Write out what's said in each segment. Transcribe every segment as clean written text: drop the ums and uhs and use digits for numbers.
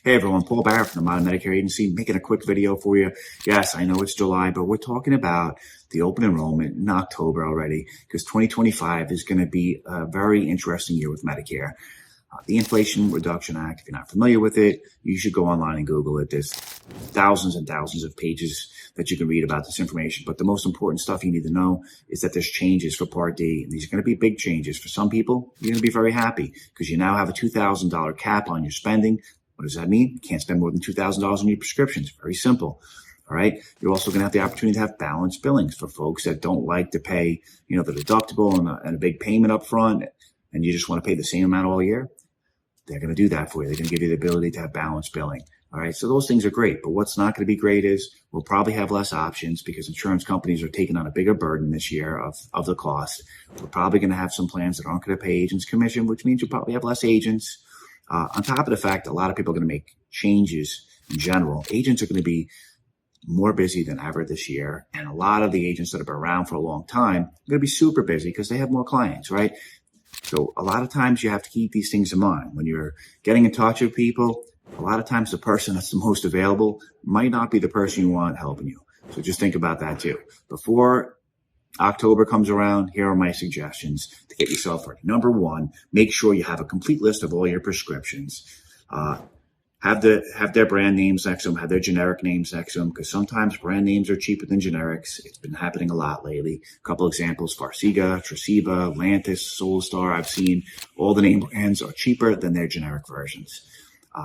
Hey everyone, Paul Barrett from the Modern Medicare Agency, making a quick video for you. Yes, I know it's July, but we're talking about the open enrollment in October already, because 2025 is going to be a very interesting year with Medicare. The Inflation Reduction Act, if you're not familiar with it, you should go online and Google it. There's thousands and thousands of pages that you can read about this information. But the most important stuff you need to know is that there's changes for Part D. And these are going to be big changes. For some people, you're going to be very happy because you now have a $2,000 cap on your spending. What does that mean? You can't spend more than $2,000 on your prescriptions. Very simple. All right. You're also going to have the opportunity to have balanced billings for folks that don't like to pay, the deductible and a big payment up front, and you just want to pay the same amount all year. They're going to do that for you. They're going to give you the ability to have balanced billing. All right. So those things are great. But what's not going to be great is we'll probably have less options because insurance companies are taking on a bigger burden this year of the cost. We're probably going to have some plans that aren't going to pay agents commission, which means you'll probably have less agents. On top of the fact, a lot of people are going to make changes in general. Agents are going to be more busy than ever this year. And a lot of the agents that have been around for a long time are going to be super busy because they have more clients, right? So a lot of times you have to keep these things in mind. When you're getting in touch with people, a lot of times the person that's the most available might not be the person you want helping you. So just think about that too. Before October comes around, here are my suggestions to get yourself ready. Number one, make sure you have a complete list of all your prescriptions. Have their brand names next to them, have their generic names next to them, because sometimes brand names are cheaper than generics. It's been happening a lot lately. A couple examples: Farxiga, Tresiba, Lantus, Solstar. I've seen all the name brands are cheaper than their generic versions.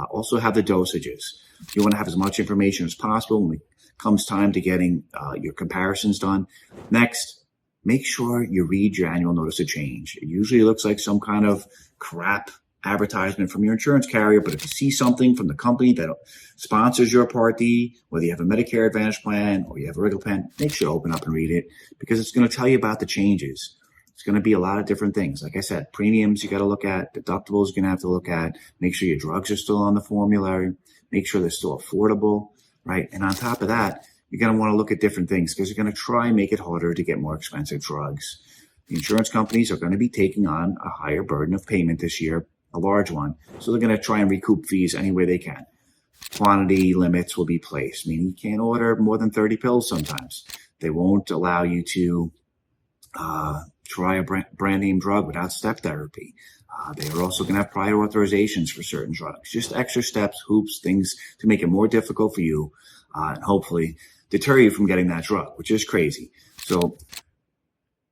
Also have the dosages. You want to have as much information as possible when it comes time to getting your comparisons done. Next, make sure you read your annual notice of change. It usually looks like some kind of crap advertisement from your insurance carrier, but if you see something from the company that sponsors your Part D, whether you have a Medicare Advantage plan or you have a regular plan, make sure to open up and read it because it's going to tell you about the changes. It's going to be a lot of different things. Like I said, premiums you got to look at, deductibles you're going to have to look at, make sure your drugs are still on the formulary, make sure they're still affordable, right? And on top of that, you're going to want to look at different things because you're going to try and make it harder to get more expensive drugs. The insurance companies are going to be taking on a higher burden of payment this year, a large one. So they're going to try and recoup fees any way they can. Quantity limits will be placed, meaning you can't order more than 30 pills sometimes. They won't allow you to try a brand name drug without step therapy. They are also going to have prior authorizations for certain drugs. Just extra steps, hoops, things to make it more difficult for you and hopefully deter you from getting that drug, which is crazy. So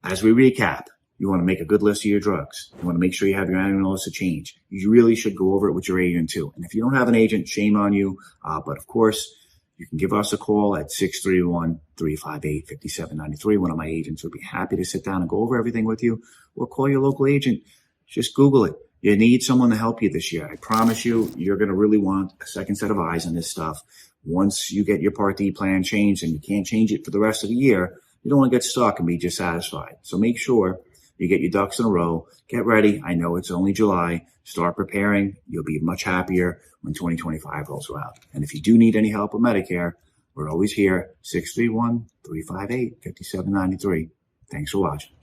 as we recap, you want to make a good list of your drugs. You want to make sure you have your annual notice of change. You really should go over it with your agent too. And if you don't have an agent, shame on you. But of course, you can give us a call at 631-358-5793. One of my agents would be happy to sit down and go over everything with you, or call your local agent. Just Google it. You need someone to help you this year. I promise you, you're going to really want a second set of eyes on this stuff. Once you get your Part D plan changed and you can't change it for the rest of the year, you don't want to get stuck and be dissatisfied. So make sure you get your ducks in a row. Get ready. I know it's only July. Start preparing. You'll be much happier when 2025 rolls around. And if you do need any help with Medicare, we're always here. 631-358-5793. Thanks for watching.